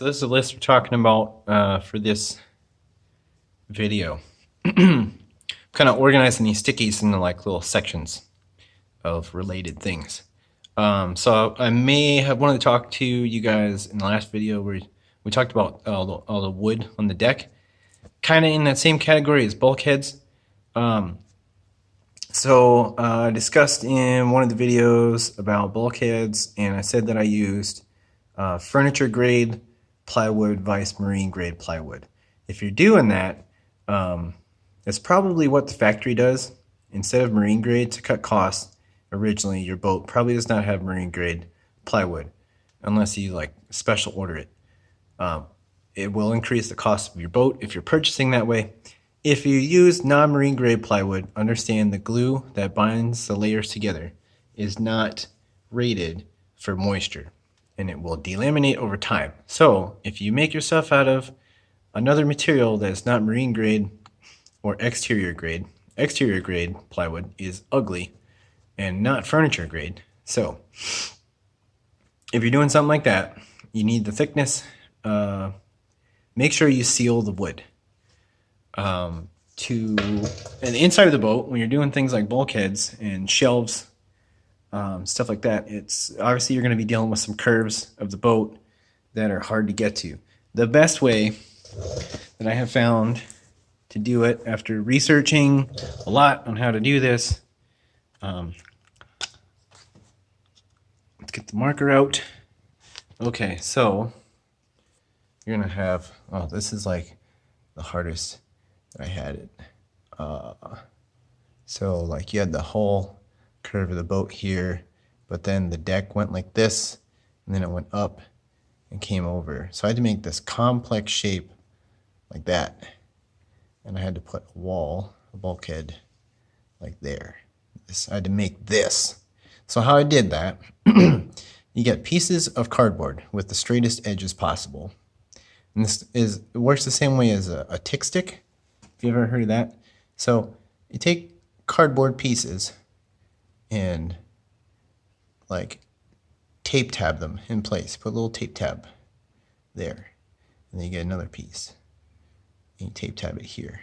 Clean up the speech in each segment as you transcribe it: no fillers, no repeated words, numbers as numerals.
So this is the list we're talking about for this video. Kind of organizing these stickies into like little sections of related things. So I may have wanted to talk to you guys in the last video where we talked about all the wood on the deck, kind of in that same category as bulkheads. So I discussed in one of the videos about bulkheads, and I said that I used furniture grade plywood vice marine grade plywood. If you're doing that, it's probably what the factory does. Instead of marine grade, to cut costs, originally your boat probably does not have marine grade plywood unless you like special order it. It will increase the cost of your boat if you're purchasing that way. If you use non-marine grade plywood, understand the glue that binds the layers together is not rated for moisture, and it will delaminate over time. So if you make your stuff out of another material that's not marine grade or exterior grade plywood is ugly and not furniture grade. So if you're doing something like that, you need the thickness. Make sure you seal the wood. And the inside of the boat, when you're doing things like bulkheads and shelves, stuff like that, it's obviously you're going to be dealing with some curves of the boat that are hard to get to. The best way that I have found to do it after researching a lot on how to do this, let's get the marker out. Okay, so you're going to have, oh, this is like the hardest I had it. So like you had the whole curve of the boat here, but then the deck went like this, and then it went up and came over. So I had to make this complex shape like that, and I had to put a bulkhead like there. I had to make this. So how I did that, you get pieces of cardboard with the straightest edges possible. And it works the same way as a tick stick, if you've ever heard of that. So you take cardboard pieces and like tape tab them in place. Put a little tape tab there. And then you get another piece. And you tape tab it here.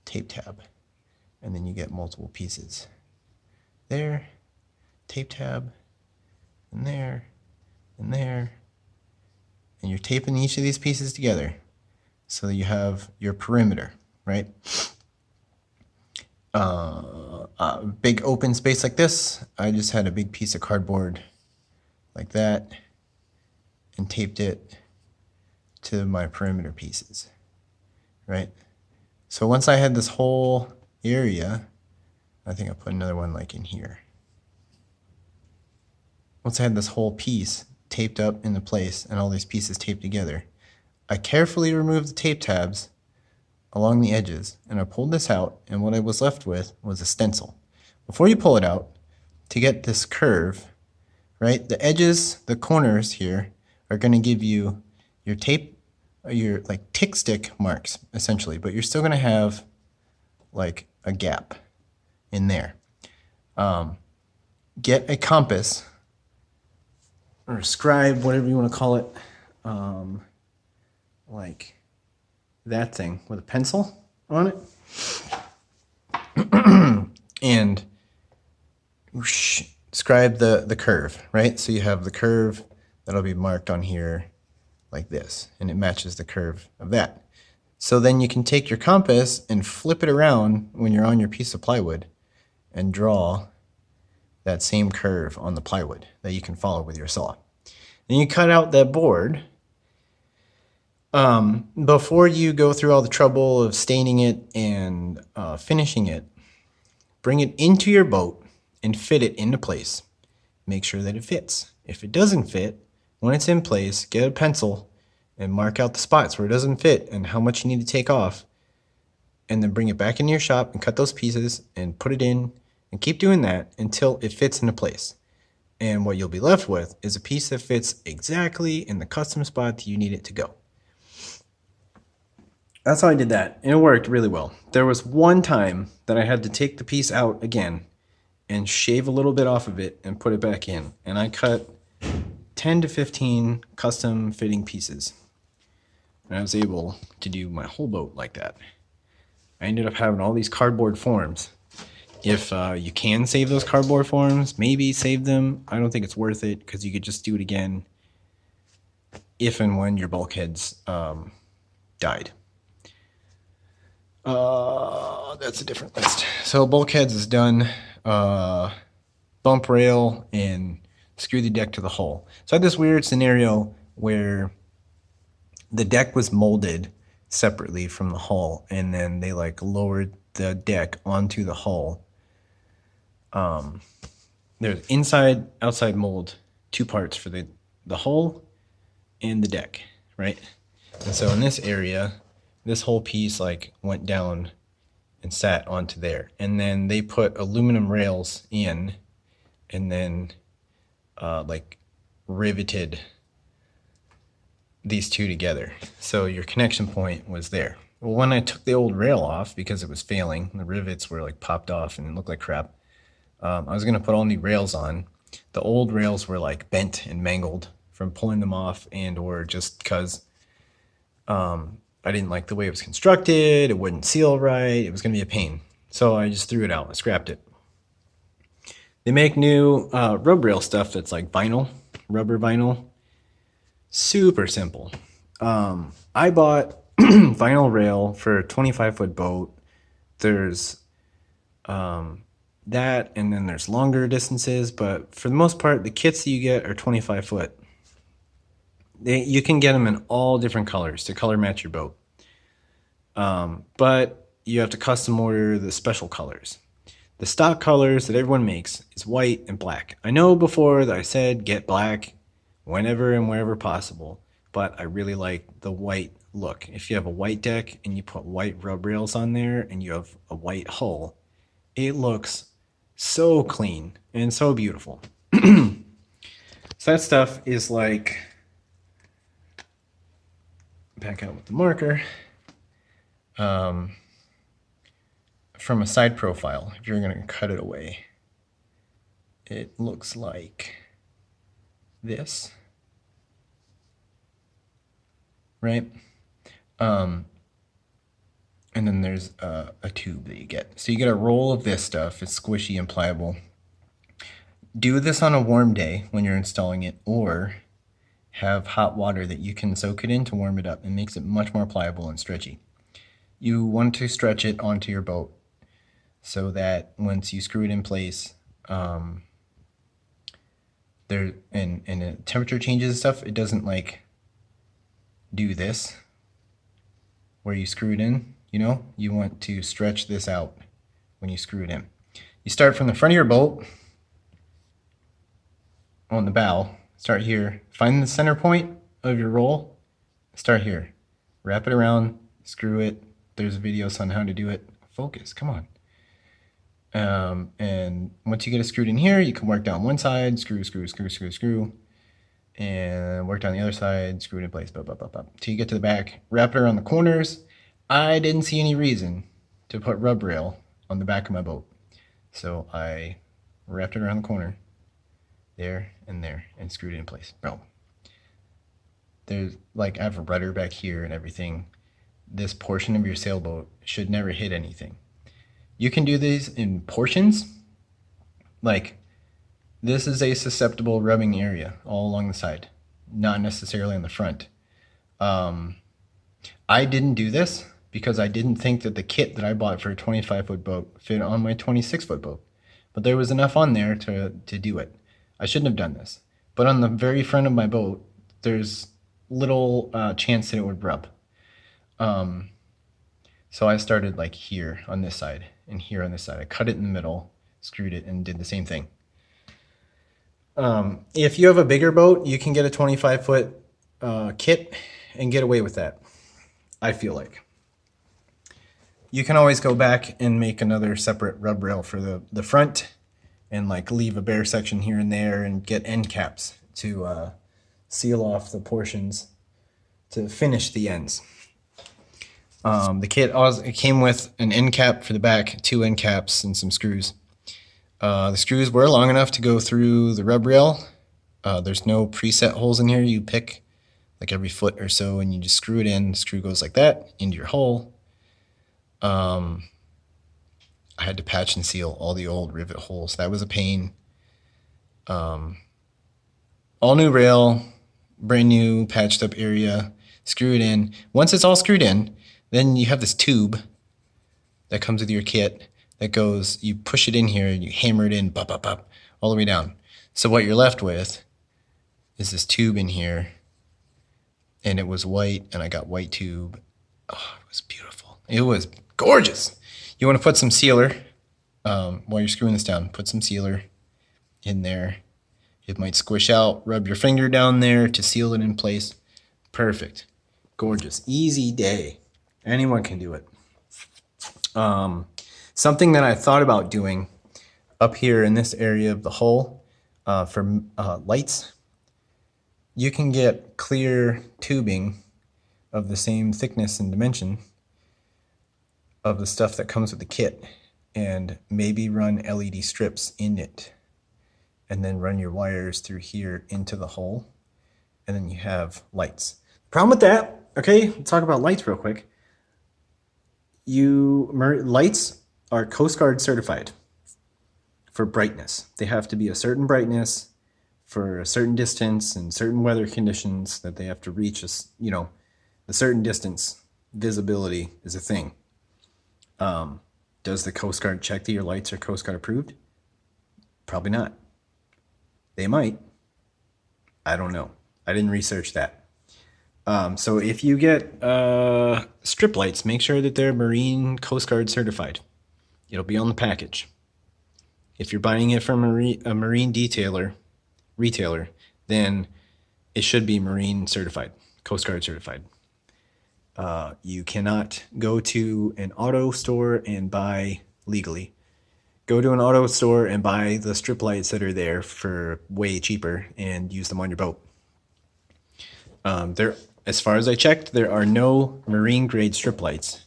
Tape tab. And then you get multiple pieces. There, tape tab, and there, and there. And you're taping each of these pieces together so that you have your perimeter, right? A big open space like this, I just had a big piece of cardboard like that and taped it to my perimeter pieces, right? So once I had this whole area, I think I put another one like in here. Once I had this whole piece taped up into place and all these pieces taped together, I carefully removed the tape tabs along the edges, and I pulled this out, and what I was left with was a stencil. Before you pull it out, to get this curve, right, the edges, the corners here are going to give you your tape, your like tick stick marks essentially, but you're still going to have like a gap in there. Get a compass or a scribe, whatever you want to call it, like that thing with a pencil on it, and scribe the curve, right? So you have the curve that'll be marked on here like this, and it matches the curve of that. So then you can take your compass and flip it around when you're on your piece of plywood and draw that same curve on the plywood that you can follow with your saw. Then you cut out that board. Before you go through all the trouble of staining it and finishing it, bring it into your boat and fit it into place. Make sure that it fits. If it doesn't fit, when it's in place, get a pencil and mark out the spots where it doesn't fit and how much you need to take off, and then bring it back into your shop and cut those pieces and put it in, and keep doing that until it fits into place. And what you'll be left with is a piece that fits exactly in the custom spot that you need it to go. That's how I did that, and it worked really well. There was one time that I had to take the piece out again and shave a little bit off of it and put it back in. And I cut 10 to 15 custom fitting pieces. And I was able to do my whole boat like that. I ended up having all these cardboard forms. If you can save those cardboard forms, maybe save them. I don't think it's worth it because you could just do it again if and when your bulkheads died. That's a different list. So bulkheads is done. Bump rail and screw the deck to the hull. So I had this weird scenario where the deck was molded separately from the hull, and then they like lowered the deck onto the hull. There's inside, outside mold, two parts for the hull and the deck, right? And so in this area, this whole piece like went down and sat onto there. And then they put aluminum rails in and then like riveted these two together. So your connection point was there. Well, when I took the old rail off because it was failing, the rivets were like popped off and it looked like crap. I was going to put all new rails on. The old rails were like bent and mangled from pulling them off, and or just because I didn't like the way it was constructed. It wouldn't seal right. It was going to be a pain. So I just threw it out. I scrapped it. They make new rub rail stuff that's like vinyl, rubber vinyl. Super simple. I bought vinyl rail for a 25-foot boat. There's that, and then there's longer distances, but for the most part, the kits that you get are 25 foot. You can get them in all different colors to color match your boat. But you have to custom order the special colors. The stock colors that everyone makes is white and black. I know before that I said get black whenever and wherever possible, but I really like the white look. If you have a white deck and you put white rub rails on there and you have a white hull, it looks so clean and so beautiful. So that stuff is like, back out with the marker, from a side profile. If you're going to cut it away, it looks like this, right? And then there's a tube that you get. So you get a roll of this stuff. It's squishy and pliable. Do this on a warm day when you're installing it, or have hot water that you can soak it in to warm it up. It makes it much more pliable and stretchy. You want to stretch it onto your boat so that once you screw it in place, and the temperature changes and stuff, it doesn't like do this where you screw it in. You know, you want to stretch this out when you screw it in. You start from the front of your boat on the bow. Start here. Find the center point of your roll. Start here. Wrap it around. Screw it. There's videos on how to do it. Focus. Come on. And once you get it screwed in here, you can work down one side. Screw. And work down the other side. Screw it in place. Till you get to the back. Wrap it around the corners. I didn't see any reason to put rub rail on the back of my boat. So I wrapped it around the corner, there, and screwed it in place. Boom. There's like, I have a rudder back here and everything. This portion of your sailboat should never hit anything. You can do these in portions. Like, this is a susceptible rubbing area all along the side, not necessarily on the front. I didn't do this because I didn't think that the kit that I bought for a 25-foot boat fit on my 26-foot boat. But there was enough on there to do it. I shouldn't have done this. But on the very front of my boat, there's little chance that it would rub. So I started like here on this side and here on this side. I cut it in the middle, screwed it, and did the same thing. If you have a bigger boat, you can get a 25-foot kit and get away with that, I feel like. You can always go back and make another separate rub rail for the front and like leave a bare section here and there and get end caps to seal off the portions to finish the ends. The kit it came with an end cap for the back, 2 end caps, and some screws. The screws were long enough to go through the rub rail There's no preset holes in here. You pick like every foot or so and you just screw it in. The screw goes like that into your hole. I had to patch and seal all the old rivet holes. That was a pain. All new rail, brand new patched up area, screw it in. Once it's all screwed in, then you have this tube that comes with your kit that goes, you push it in here and you hammer it in, bop, bop, bop, all the way down. So what you're left with is this tube in here, and it was white, and I got white tube. Oh, it was beautiful. It was gorgeous. You want to put some sealer while you're screwing this down. Put some sealer in there. It might squish out. Rub your finger down there to seal it in place. Perfect. Gorgeous. Easy day. Anyone can do it. Something that I thought about doing up here in this area of the hull for lights, you can get clear tubing of the same thickness and dimension of the stuff that comes with the kit, and maybe run LED strips in it, and then run your wires through here into the hole, and then you have lights. Problem with that, okay, let's talk about lights real quick. Lights are Coast Guard certified for brightness. They have to be a certain brightness for a certain distance and certain weather conditions that they have to reach. A certain distance. Visibility is a thing. Does the Coast Guard check that your lights are Coast Guard approved? Probably not. They might. I don't know. I didn't research that. So if you get strip lights, make sure that they're Marine Coast Guard certified. It'll be on the package. If you're buying it from a marine retailer, then it should be Marine certified, Coast Guard certified. You cannot go to an auto store and buy legally. Go to an auto store and buy the strip lights that are there for way cheaper and use them on your boat. As far as I checked, there are no marine grade strip lights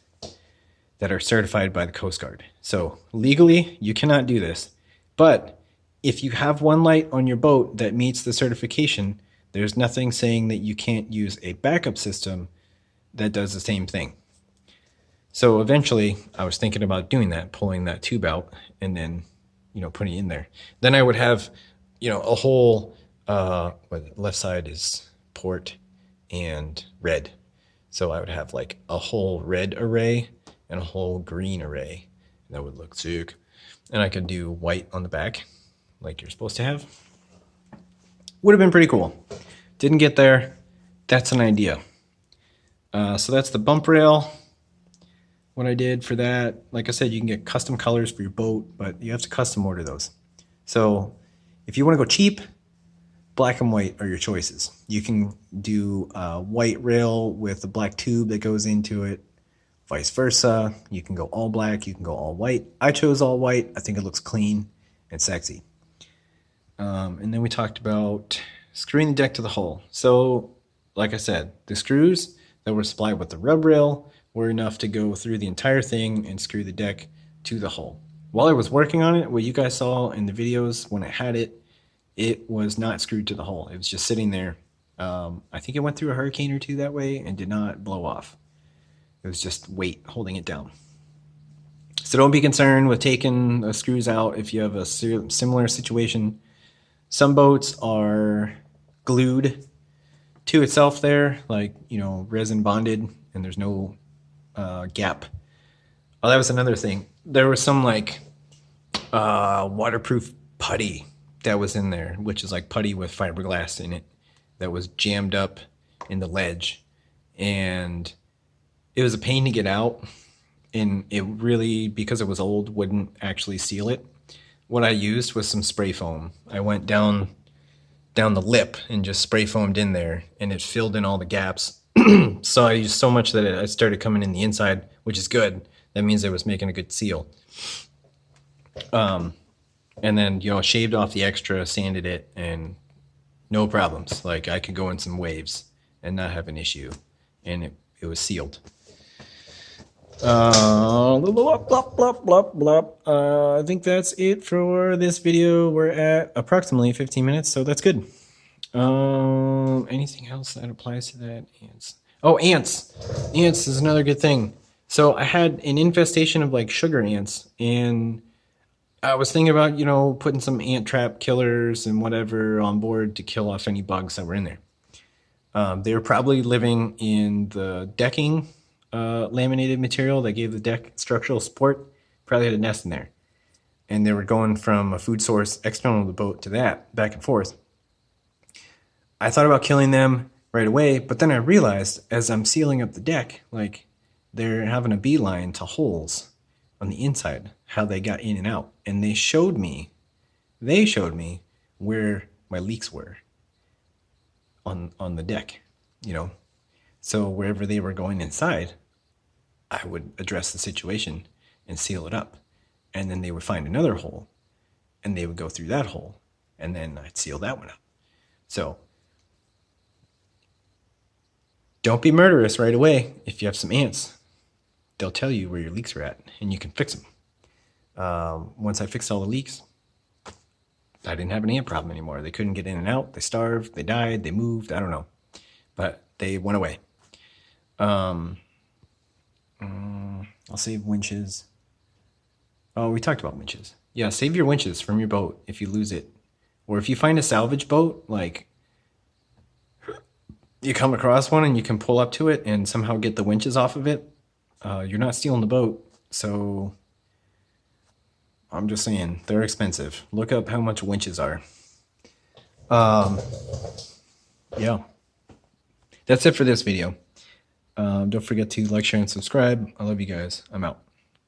that are certified by the Coast Guard. So legally, you cannot do this. But if you have one light on your boat that meets the certification, there's nothing saying that you can't use a backup system that does the same thing. So eventually, I was thinking about doing that, pulling that tube out and then, putting it in there. Then I would have, a whole, left side is port and red. So I would have like a whole red array and a whole green array. And that would look sick. And I could do white on the back like you're supposed to have. Would have been pretty cool. Didn't get there. That's an idea. So that's the bump rail. What I did for that, like I said, you can get custom colors for your boat, but you have to custom order those. So if you want to go cheap, black and white are your choices. You can do a white rail with a black tube that goes into it, vice versa. You can go all black, you can go all white. I chose all white. I think it looks clean and sexy. And then we talked about screwing the deck to the hull. So like I said, the screws that were supplied with the rub rail were enough to go through the entire thing and screw the deck to the hull. While I was working on it, what you guys saw in the videos when I had it, it was not screwed to the hull. It was just sitting there. I think it went through a hurricane or two that way and did not blow off. It was just weight holding it down. So don't be concerned with taking the screws out if you have a similar situation. Some boats are glued to itself there, like, resin bonded, and there's no gap. Oh, that was another thing. There was some waterproof putty that was in there, which is like putty with fiberglass in it that was jammed up in the ledge. And it was a pain to get out. And it really, because it was old, wouldn't actually seal it. What I used was some spray foam. I went down the lip and just spray foamed in there, and it filled in all the gaps. So I used so much that it started coming in the inside, which is good. That means it was making a good seal. And then, shaved off the extra, sanded it, and no problems. Like, I could go in some waves and not have an issue. And it was sealed. I think that's it for this video. We're at approximately 15 minutes, so that's good. Anything else that applies to that? Ants. Oh, ants. Ants is another good thing. So I had an infestation of like sugar ants, and I was thinking about, putting some ant trap killers and whatever on board to kill off any bugs that were in there. They were probably living in the decking laminated material that gave the deck structural support. Probably had a nest in there. And they were going from a food source external to the boat to that, back and forth. I thought about killing them right away, but then I realized as I'm sealing up the deck, like they're having a beeline to holes on the inside, how they got in and out. And they showed me where my leaks were on the deck, So wherever they were going inside, I would address the situation and seal it up. And then they would find another hole and they would go through that hole and then I'd seal that one up. So don't be murderous right away. If you have some ants, they'll tell you where your leaks are at and you can fix them. Once I fixed all the leaks, I didn't have an ant problem anymore. They couldn't get in and out. They starved. They died. They moved. I don't know. But they went away. I'll save winches. Oh, we talked about winches. Yeah, save your winches from your boat if you lose it. Or if you find a salvage boat, like you come across one and you can pull up to it and somehow get the winches off of it, you're not stealing the boat. So I'm just saying, they're expensive. Look up how much winches are. Yeah. That's it for this video. Don't forget to like, share, and subscribe. I love you guys. I'm out.